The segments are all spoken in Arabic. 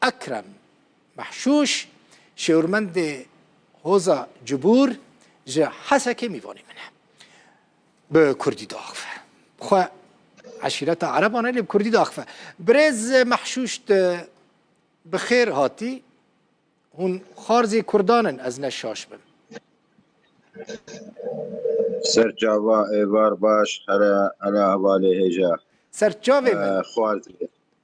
اکرم محشوش شورمند هوزا جبور جه حسکه میوانی منه به کردی داخفه خو عشیرت عربانه لی کردی داخفه برز محشوش بخیر هاتی هون خارزی کردانن از نشاش بم سرچاوا ایوار باش هلا حواله هجا سرچاوی من خوارزی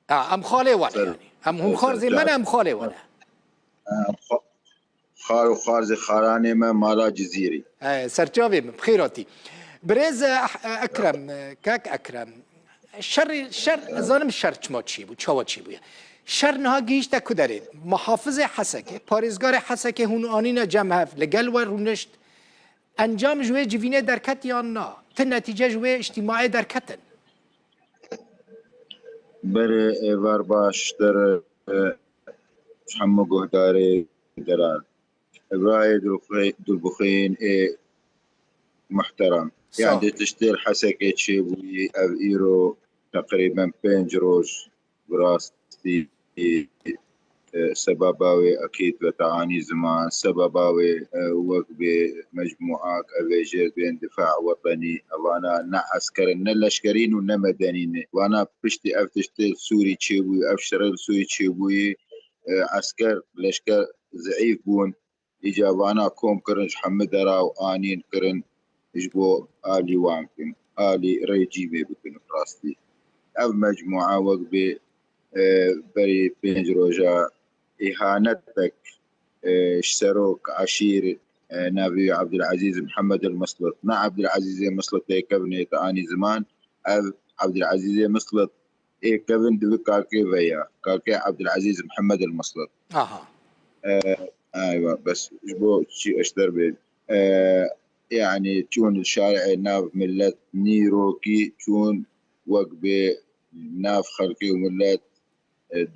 ام خاله ونه سر یعنی ام هم خارزی من ام خاله ونه خار و خارزي خاراني ما مالا جزيري سرچاوی من بخیراتی برز اکرم کاک اکرم شر ظالم شر چما چی بود چاوا چی بود شر نها گیش تا کدرید محافظ حسکه پارزگار حسکه هون آنینا جمع هف لگل و رونشت انجام جوه جوینه درکت یا نا تن نتیجه جوه اجتماعی درکتن بري ايوار باش در محمد قهداري دران ابراهيم دلبخين محترم يعني صافي تشتير حسكة تشيبوي او ايرو تقريبا 5 روز براستي سبباوي اكيد بتعاني زمان سبباوي وقبي مجموعات افيجير بين دفاع وطني وانا نا عسكر نا لشكرين ونا مدنيين وانا بشتي افتشتي سوري تشيبوي افشرل سوري تشيبوي عسكر لشكر ضعيف بون اجا وانا كوم كرنج حمد راو انين كرن اجبو الي وامكن الي ريجيبي بكن براستي او مجموعه وقبي بري بينج روجا إهانتك اشتروك عشير نبي عبد العزيز محمد المسلط نا عبد العزيز مسلط كبني تاني زمان عبد العزيز مسلط كبن دبي كاكي فيا كاكي عبد العزيز محمد المسلط اها ايوه بس جبو شي اشتر بين يعني تشون الشارع ناف ملت نيروكي تشون وقبي ناف خلقي وملت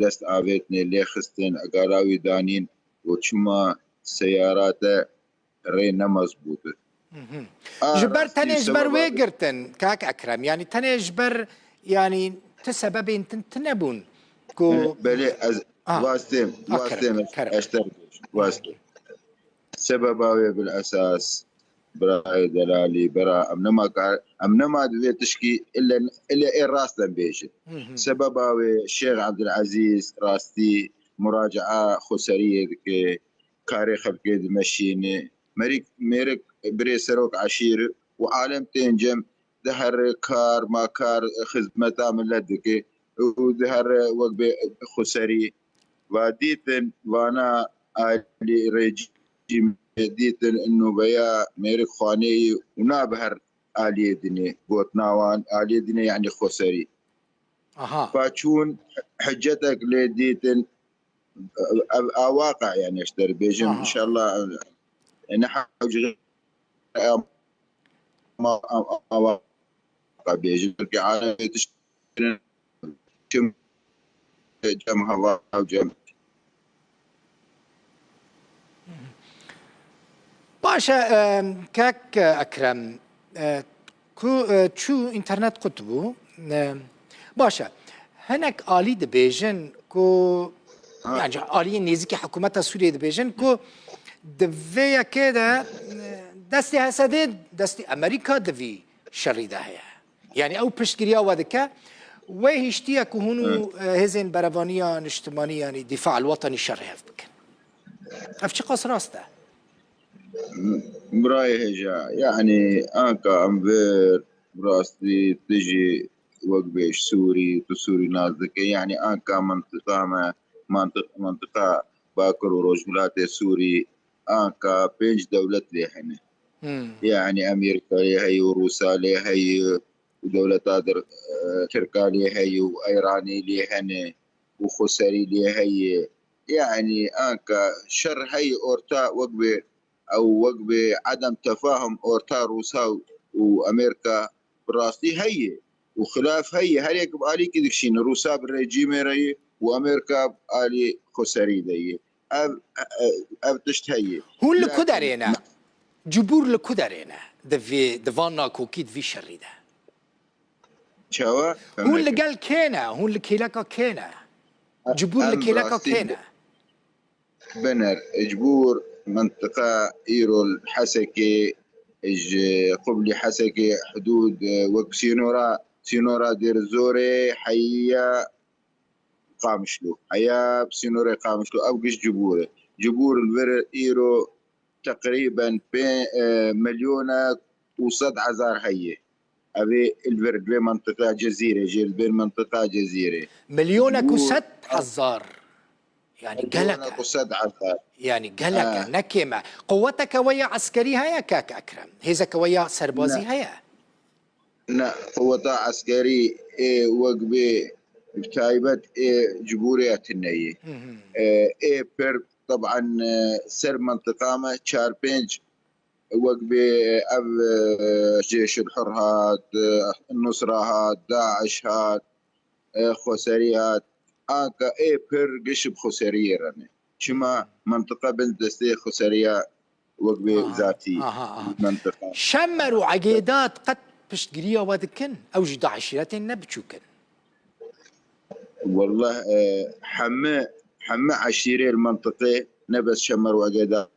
دست آویتنی لیخستن اقاراوی دانین و چما سیارات ری نمزبوطه جبر تنه جبر ويقرتن كاك أكرم يعني تنه جبر يعني تسبب انت تنبون كو بلي واستم اشتر واستم سبباوي بالاساس براي دلالي برا امنما دوي تشكي الا ايه راس بيجي سبباوي الشيخ عبد العزيز راستي مراجعه خسريه كي كاري خلقي دمشيني ميرك بريسروك عشير وعالم تنجم دهر كار ما كار خدمتا من لدكي ودهر وقبي خسري وديتن وانا اللي ريجيم ديتن انه بيا ميرك خواني ونابهر آلية دني قوت ناوان آلية دني يعني خسري فاتشون حجتك لديتن واقع يعني اشتري بيجم ان شاء الله نحاول ما واقع بيجم على تشتري جمها وجم باشا كاك أكرم كو شو إنترنت كتبو باشا هناك آلي دبيجن كو يعني آلي نيزكي حكومة سوريا دبيجن كو دفيا كده دستي هسديد دستي أمريكا دفي شريدة هي يعني أو بشكريا ودكا وهشتيا كهونو هزين برافانيا اجتماعية يعني دفاع الوطني شرهف بكن أفشي قص راسته براي هجا يعني أنكا أمبير براستي تجي وقبيش سوري تسوري نازك يعني أنكا منطقة باكر وروجملات سوري أنكا بينج دولة ليهن يعني أمريكا ليهي وروسا ليهي ودولة تركا ليهي وإيراني ليهن وخسري ليهي يعني أنكا شر هي أورتا وقبي او وقبه عدم تفاهم اورتا روسا وامريكا براستي هي وخلاف هي هل يكب الي كدكشين روسا بالرجيم ري وامريكا الي خسري دي اب تشتهي هو اللي كدرينا جبور اللي كدرينا دفانا كوكيد في شريده شوا هو اللي قال كينا هو اللي كيلكا كينا جبور لكيلاك وكينا بنر جبور منطقة إيرو الحسكي قبلي حسكي حدود وك سينورا دير زوري حيا قامشلو حيا بسينوري قامشلو أو قش جبور الفر إيرو تقريبا مليونة وصد عزار هي أبي الفرد بين منطقة جزيرة بين منطقة جزيرة مليونك وست حزار يعني مليونك قلك وصد عزار يعني قلك نكيمة قوتك ويا عسكري هيا كاك أكرم هيزك ويا سربازي هيا لا قوة عسكري وقبي بتايبت جبوريات النية بير طبعا سر منطقة ما تشار بينج وقبي أب جيش الحر هات النصرة هات داعش هات خسريات آكا بير قشب خسرية رني شما منطقة بنت دستي خسرية وقبي ذاتي منطقة شمروا عقيدات قد بشتقريا ودكن أو جدا عشيرات نبتشوكن والله حمى عشيرة المنطقة نبس شمر وعقيدات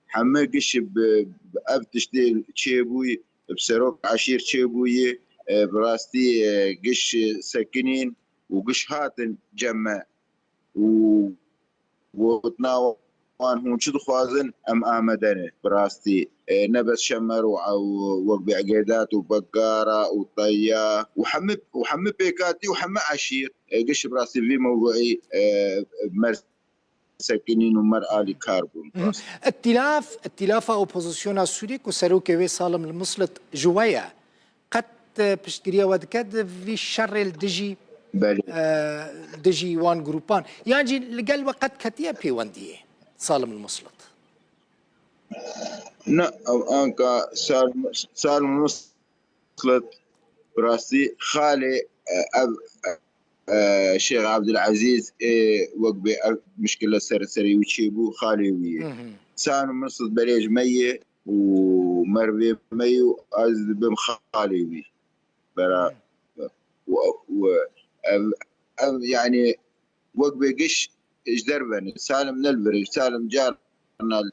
حمى قش بأبتشتي تشيبوي بسروك عشير تشيبوي براستي قش سكنين وقش هاتن جمع وتناوان هون شو خوازن ام امدنه براستي نبس شمر او وقبي عقيدات وبقاره وطيا وحمي بيكاتي وحمي عشير قش براستي في موضوعي سكنين ومرأة لكاربون ائتلاف اوبوزيسيون سوريك وسروك وي سالم المسلط جوايا قد بشتقريا ودكد في الشر الدجي دجي وان جروبان يعني لقال وقت كتيا بي وندي سالم المسلط لا او انكا سالم المسلط براسي خالي الشيخ عبد العزيز وقبي مشكلة سرسري وتشيبو خالي ويه سالم المسلط بريج مية ومربي مي وأز بم خالي ويه برا يعني وقبي قش اجدربن سالم نلبرج سالم جارنا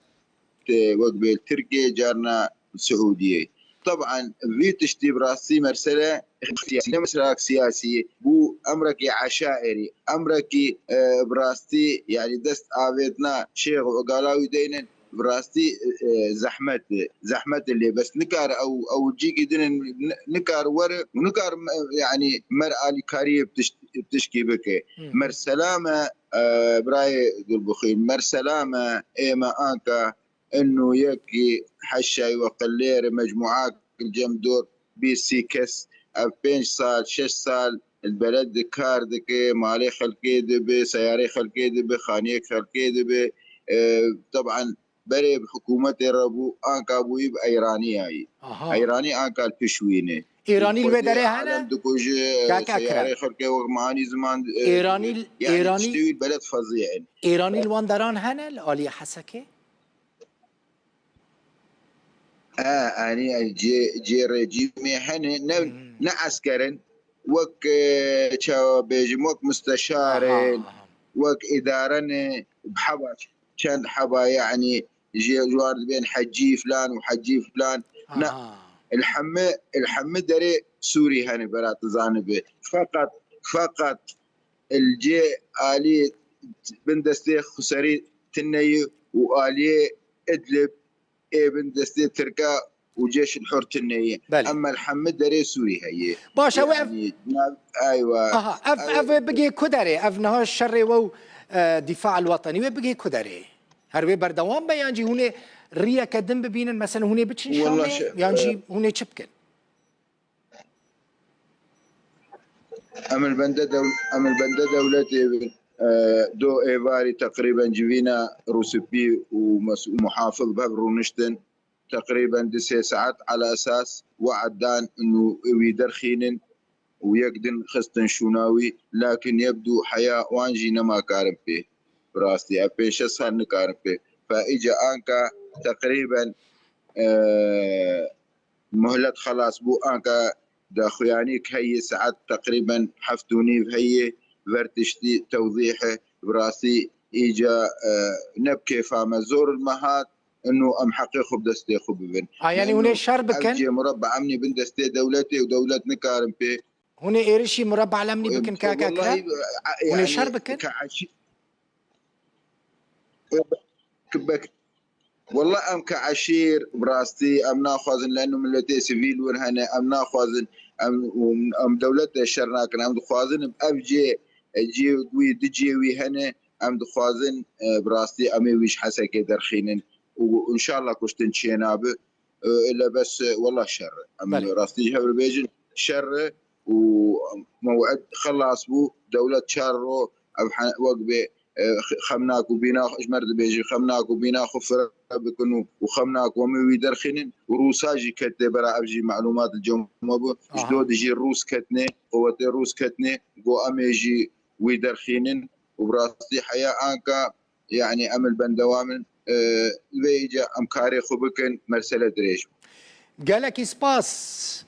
وقبي التركي جارنا السعودية طبعا في تشتي براسي مرسلة سياسية مسراك سياسي بو أمرك عشائري أمرك براستي يعني دست آبيتنا شيخ وقالاوي دينا براستي زحمة اللي بس نكار او تجيكي دين نكار ور ونكار يعني مرأة لكارية بتشكي بك مر سلامة براي قلبخين مر سلامة ايما انكا انه يكي حشاي وقلير مجموعات الجمدور بي سيكس 20 سال 6 سال البلد كاردك مالي خلقي دبي سياري خلقي دبي خانيك خلقي دبي طبعا بري بحكومة ربو انكا بويب ايراني هاي ايراني انكا البشوينه ايراني البدري هنا عالم دكوج سياري خلقي ومعاني زمان ايراني يعني ايراني تشتوي البلد فظيع ايراني الواندران هنا الالي حسكي اني جي ريجيمي هنا نعسكرن وك تشا بيجم وك مستشارن وك ادارن بحبا كان حبا يعني جوارد بين حجي فلان وحجي فلان الحمى دري سوري هنا برات زانبه فقط الجي آلي بندستي خسري تني وآلي ادلب بندستي تركا وجيش الحر تني اما الحمد دري سوري هي باشا يعني ايوه اف بقي كدري اف نهار الشر و دفاع الوطني بقي كدري هربي بردوام بيانجي هنا ريا كدم ببين مثلا هنا بتشن شامي يانجي هنا تشبكن أم البندة دولتي دو إيفاري تقريبا جبينا روسبي ومحافظ بابرونشتن تقريبا 9 ساعات على أساس وعدان إنه ويدرخين ويقدن خستن شوناوي لكن يبدو حياة وانجي نما كارم فيه براستي أبيش أسهل نكارم فيه فإجا أنكا تقريبا مهلة خلاص بو أنكا داخيانيك هي ساعات تقريبا حفتوني هي فرتشتي توضيحه براسي إيجا نبكي فاما زور المهات انه ام حقيقه بدستي خو ببن يعني هنا شر افجي بكن مربع امني بن دستي دولتي ودولتنا كارم بي هنا إيرشي مربع الأمني بكن كاك والله أكرم هنا شر يعني بكن كعشي كبك والله ام كعشير براستي ام ناخذ لانه ملتي سيفيل ورهنا ام ناخذ ام دولتي الشرناك ام دخوازن بافجي جي وي دجي وي هنا ام دخوازن براستي امي ويش حسكي درخينن وان شاء الله كشتن شيناب الا بس والله شر ام بله راستي هبر بيجن شر وموعد خلاص بو دوله شارو وقبه خمناك وبينا اجمرد بيجي خمناك وبينا خفر بكنو وخمناك ومي درخنن وروساجي كتة برا ابجي معلومات الجو مبو جدود يجي الروس كتني قوة الروس كتني قو اميجي ويدرخينن وبراستي حياة انكا يعني امل بندوامن بيجا امكاري خبكن مرسلة دريش قالك سباس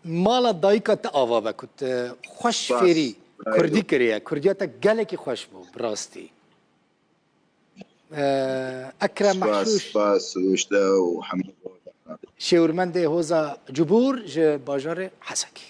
مالا دايكة آوا بكت خوش فيري باس كردي كريا كردياتا قالك خوش بو براستي أكرم باس محشوش باس وشتا وحمد شاورمند هوزا جبور ج باجار حسكي